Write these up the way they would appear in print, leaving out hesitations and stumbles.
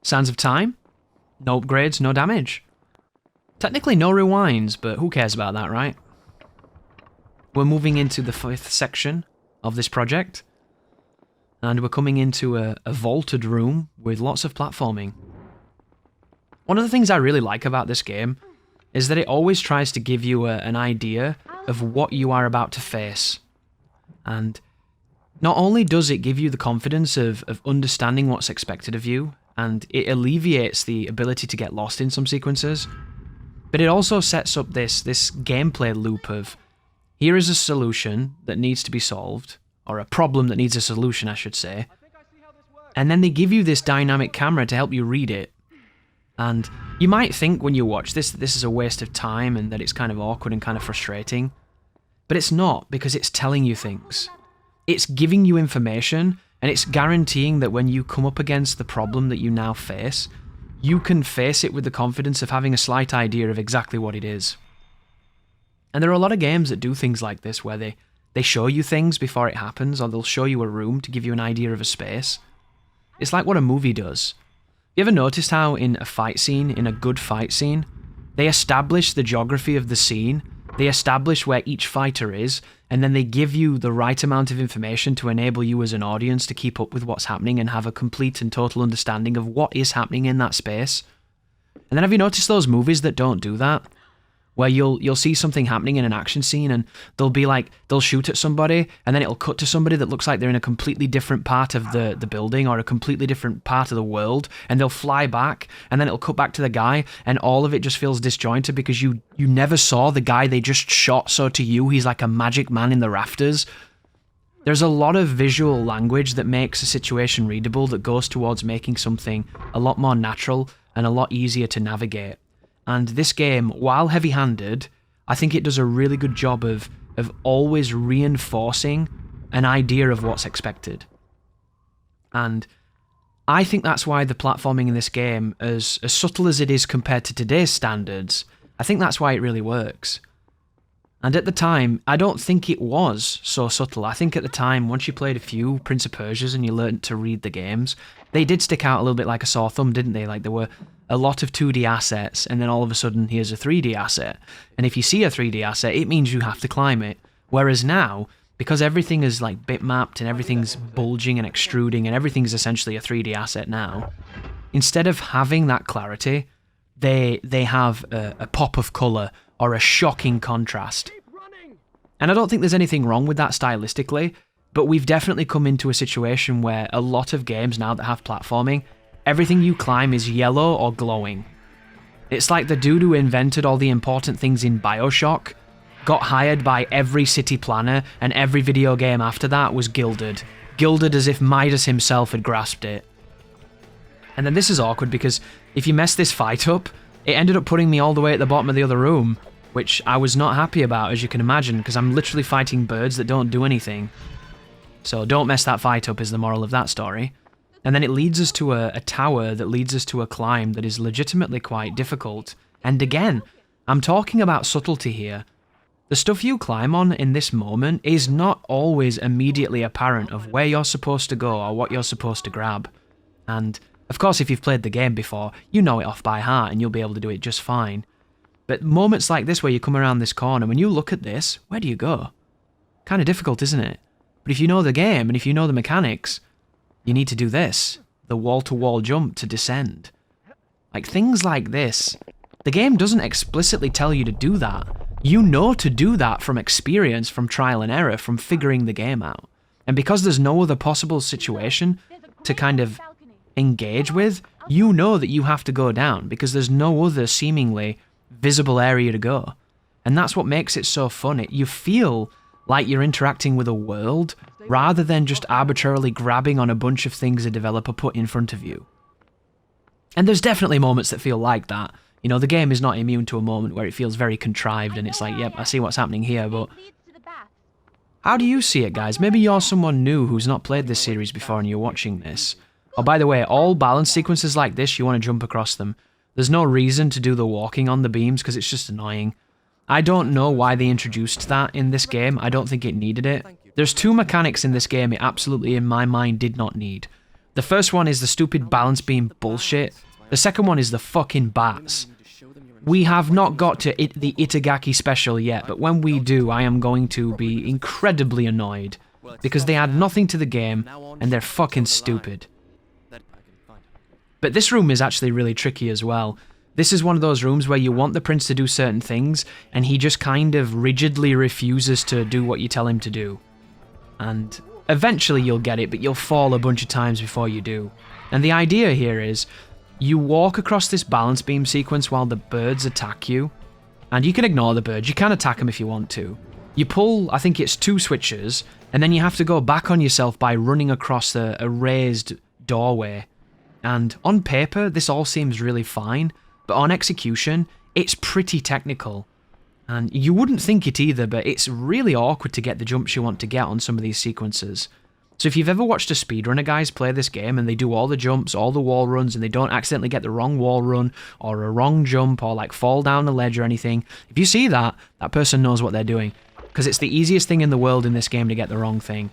Sands of Time? No upgrades, no damage. Technically no rewinds, but who cares about that, right? We're moving into the 5th section of this project, and we're coming into a vaulted room with lots of platforming. One of the things I really like about this game is that it always tries to give you an idea of what you are about to face. And not only does it give you the confidence of understanding what's expected of you, and it alleviates the ability to get lost in some sequences, but it also sets up this gameplay loop of, here is a solution that needs to be solved, or a problem that needs a solution, I should say, and then they give you this dynamic camera to help you read it. And you might think when you watch this that this is a waste of time and that it's kind of awkward and kind of frustrating, but it's not, because it's telling you things. It's giving you information, and it's guaranteeing that when you come up against the problem that you now face, you can face it with the confidence of having a slight idea of exactly what it is. And there are a lot of games that do things like this, where they show you things before it happens, or they'll show you a room to give you an idea of a space. It's like what a movie does. You ever noticed how in a fight scene, in a good fight scene, they establish the geography of the scene, they establish where each fighter is, and then they give you the right amount of information to enable you as an audience to keep up with what's happening and have a complete and total understanding of what is happening in that space? And then have you noticed those movies that don't do that? Where you'll see something happening in an action scene and they'll shoot at somebody and then it'll cut to somebody that looks like they're in a completely different part of the building or a completely different part of the world, and they'll fly back and then it'll cut back to the guy and all of it just feels disjointed because you never saw the guy they just shot, so to you he's like a magic man in the rafters. There's a lot of visual language that makes a situation readable, that goes towards making something a lot more natural and a lot easier to navigate. And this game, while heavy-handed, I think it does a really good job of always reinforcing an idea of what's expected. And I think that's why the platforming in this game, as subtle as it is compared to today's standards, I think that's why it really works. And at the time, I don't think it was so subtle. I think at the time, once you played a few Prince of Persias and you learned to read the games, they did stick out a little bit like a sore thumb, didn't they? Like there were a lot of 2D assets, and then all of a sudden here's a 3D asset. And if you see a 3D asset, it means you have to climb it. Whereas now, because everything is like bitmapped and everything's bulging and extruding and everything's essentially a 3D asset now, instead of having that clarity, they have a pop of colour or a shocking contrast. And I don't think there's anything wrong with that stylistically, but we've definitely come into a situation where a lot of games now that have platforming, everything you climb is yellow or glowing. It's like the dude who invented all the important things in BioShock got hired by every city planner, and every video game after that was gilded. Gilded as if Midas himself had grasped it. And then this is awkward because if you mess this fight up, it ended up putting me all the way at the bottom of the other room, which I was not happy about, as you can imagine, because I'm literally fighting birds that don't do anything. So don't mess that fight up is the moral of that story. And then it leads us to a tower that leads us to a climb that is legitimately quite difficult. And again, I'm talking about subtlety here. The stuff you climb on in this moment is not always immediately apparent of where you're supposed to go or what you're supposed to grab. And of course, if you've played the game before, you know it off by heart and you'll be able to do it just fine. But moments like this where you come around this corner, when you look at this, where do you go? Kind of difficult, isn't it? But if you know the game and if you know the mechanics, you need to do this, the wall-to-wall jump to descend. Like things like this, the game doesn't explicitly tell you to do that. You know to do that from experience, from trial and error, from figuring the game out. And because there's no other possible situation to kind of engage with, you know that you have to go down because there's no other seemingly visible area to go. And that's what makes it so fun. You feel like you're interacting with a world rather than just arbitrarily grabbing on a bunch of things a developer put in front of you. And there's definitely moments that feel like that. You know, the game is not immune to a moment where it feels very contrived and it's like, yep, I see what's happening here, but how do you see it, guys? Maybe you're someone new who's not played this series before and you're watching this. Oh, by the way, all balance sequences like this, you want to jump across them. There's no reason to do the walking on the beams because it's just annoying. I don't know why they introduced that in this game. I don't think it needed it. There's two mechanics in this game it absolutely, in my mind, did not need. The first one is the stupid balance beam bullshit. The second one is the fucking bats. We have not got to the Itagaki special yet, but when we do, I am going to be incredibly annoyed. Because they add nothing to the game, and they're fucking stupid. But this room is actually really tricky as well. This is one of those rooms where you want the prince to do certain things, and he just kind of rigidly refuses to do what you tell him to do. And eventually you'll get it, but you'll fall a bunch of times before you do. And the idea here is, you walk across this balance beam sequence while the birds attack you. And you can ignore the birds, you can attack them if you want to. You pull, I think it's 2 switches, and then you have to go back on yourself by running across a raised doorway. And on paper, this all seems really fine, but on execution, it's pretty technical. And you wouldn't think it either, but it's really awkward to get the jumps you want to get on some of these sequences. So if you've ever watched a speedrunner guys play this game and they do all the jumps, all the wall runs, and they don't accidentally get the wrong wall run or a wrong jump or like fall down a ledge or anything, if you see that, that person knows what they're doing. Because it's the easiest thing in the world in this game to get the wrong thing.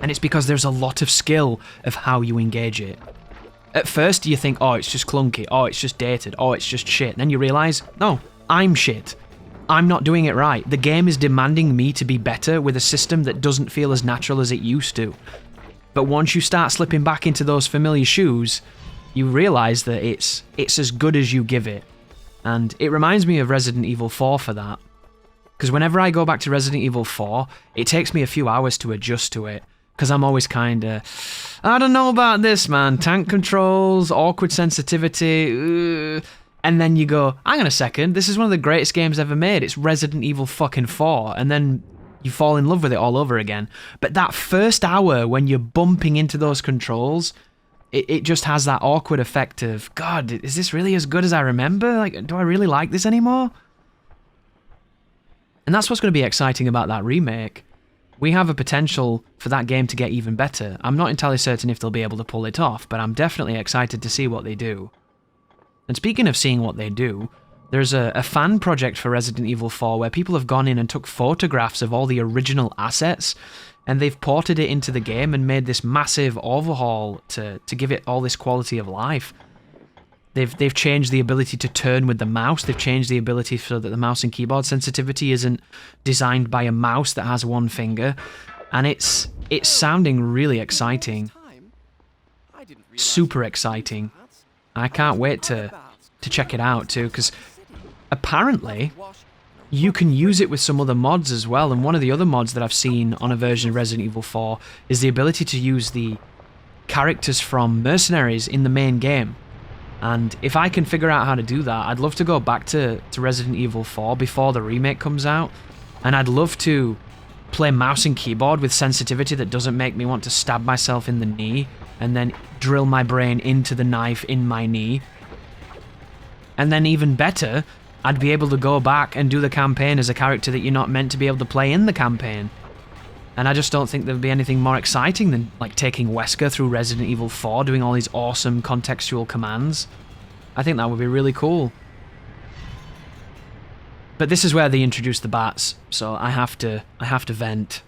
And it's because there's a lot of skill of how you engage it. At first you think, oh, it's just clunky, oh, it's just dated, oh, it's just shit. And then you realise, no, I'm shit. I'm not doing it right. The game is demanding me to be better with a system that doesn't feel as natural as it used to. But once you start slipping back into those familiar shoes, you realise that it's as good as you give it. And it reminds me of Resident Evil 4 for that. Because whenever I go back to Resident Evil 4, it takes me a few hours to adjust to it. Because I'm always kinda, I don't know about this, man. Tank controls, awkward sensitivity, and then you go, hang on a second, this is one of the greatest games ever made. It's Resident Evil fucking 4. And then you fall in love with it all over again. But that first hour when you're bumping into those controls, it just has that awkward effect of, God, is this really as good as I remember? Like, do I really like this anymore? And that's what's going to be exciting about that remake. We have a potential for that game to get even better. I'm not entirely certain if they'll be able to pull it off, but I'm definitely excited to see what they do. And speaking of seeing what they do, there's a fan project for Resident Evil 4 where people have gone in and took photographs of all the original assets, and they've ported it into the game and made this massive overhaul to give it all this quality of life. They've changed the ability to turn with the mouse. They've changed the ability so that the mouse and keyboard sensitivity isn't designed by a mouse that has one finger. And it's sounding really exciting. Super exciting. I can't wait to check it out too, because apparently you can use it with some other mods as well. And one of the other mods that I've seen on a version of Resident Evil 4 is the ability to use the characters from Mercenaries in the main game. And if I can figure out how to do that, I'd love to go back to Resident Evil 4 before the remake comes out. And I'd love to play mouse and keyboard with sensitivity that doesn't make me want to stab myself in the knee and then drill my brain into the knife in my knee. And then even better, I'd be able to go back and do the campaign as a character that you're not meant to be able to play in the campaign. And I just don't think there'd be anything more exciting than like taking Wesker through Resident Evil 4, doing all these awesome contextual commands. I think that would be really cool. But this is where they introduce the bats, so I have to vent.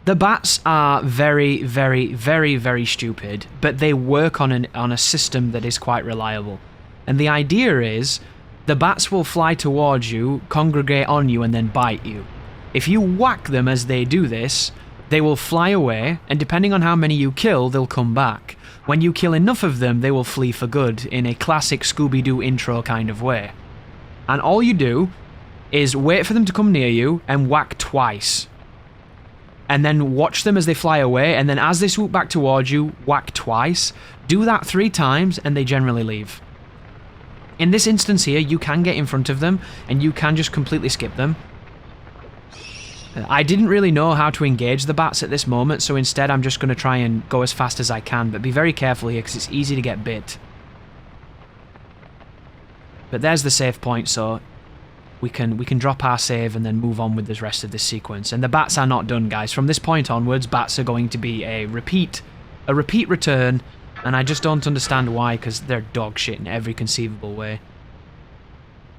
The bats are very, very, very, very stupid, but they work on a system that is quite reliable. And the idea is, the bats will fly towards you, congregate on you, and then bite you. If you whack them as they do this, they will fly away, and depending on how many you kill, they'll come back. When you kill enough of them, they will flee for good, in a classic Scooby-Doo intro kind of way. And all you do is wait for them to come near you and whack twice. And then watch them as they fly away, and then as they swoop back towards you, whack twice. Do that 3 times, and they generally leave. In this instance here, you can get in front of them, and you can just completely skip them. I didn't really know how to engage the bats at this moment, so instead I'm just going to try and go as fast as I can, but be very careful here because it's easy to get bit. But there's the save point, so we can drop our save and then move on with the rest of this sequence. And the bats are not done, guys. From this point onwards, bats are going to be a repeat return, and I just don't understand why, because they're dog shit in every conceivable way.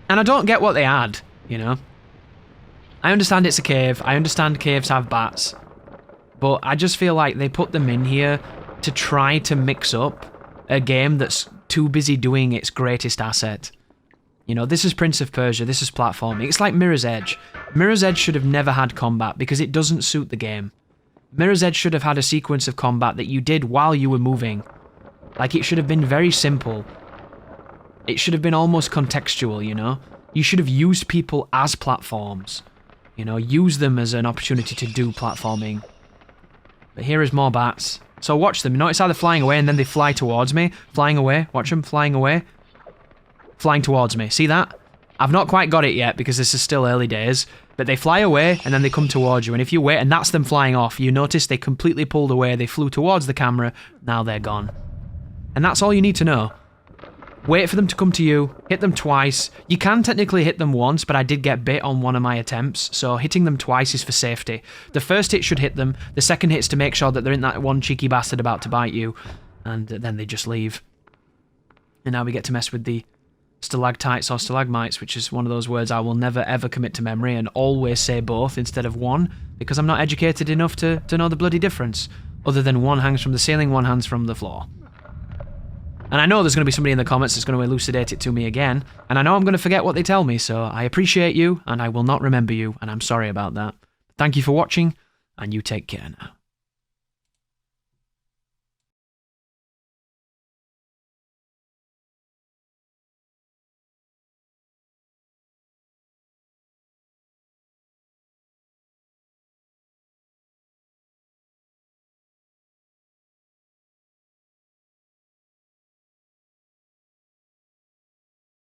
And I don't get what they add, you know? I understand it's a cave, I understand caves have bats, but I just feel like they put them in here to try to mix up a game that's too busy doing its greatest asset. You know, this is Prince of Persia, this is platforming. It's like Mirror's Edge. Mirror's Edge should have never had combat because it doesn't suit the game. Mirror's Edge should have had a sequence of combat that you did while you were moving. Like, it should have been very simple. It should have been almost contextual, you know? You should have used people as platforms. You know, use them as an opportunity to do platforming. But here is more bats. So watch them. You notice how they're flying away and then they fly towards me? Flying away. Watch them flying away. Flying towards me. See that? I've not quite got it yet because this is still early days. But they fly away and then they come towards you. And if you wait, and that's them flying off, you notice they completely pulled away. They flew towards the camera. Now they're gone. And that's all you need to know. Wait for them to come to you, hit them twice. You can technically hit them once, but I did get bit on one of my attempts, so hitting them twice is for safety. The first hit should hit them, the second hit's to make sure that there isn't that one cheeky bastard about to bite you, and then they just leave. And now we get to mess with the stalactites or stalagmites, which is one of those words I will never ever commit to memory and always say both instead of one, because I'm not educated enough to know the bloody difference, other than one hangs from the ceiling, one hangs from the floor. And I know there's going to be somebody in the comments that's going to elucidate it to me again, and I know I'm going to forget what they tell me, so I appreciate you, and I will not remember you, and I'm sorry about that. Thank you for watching, and you take care now.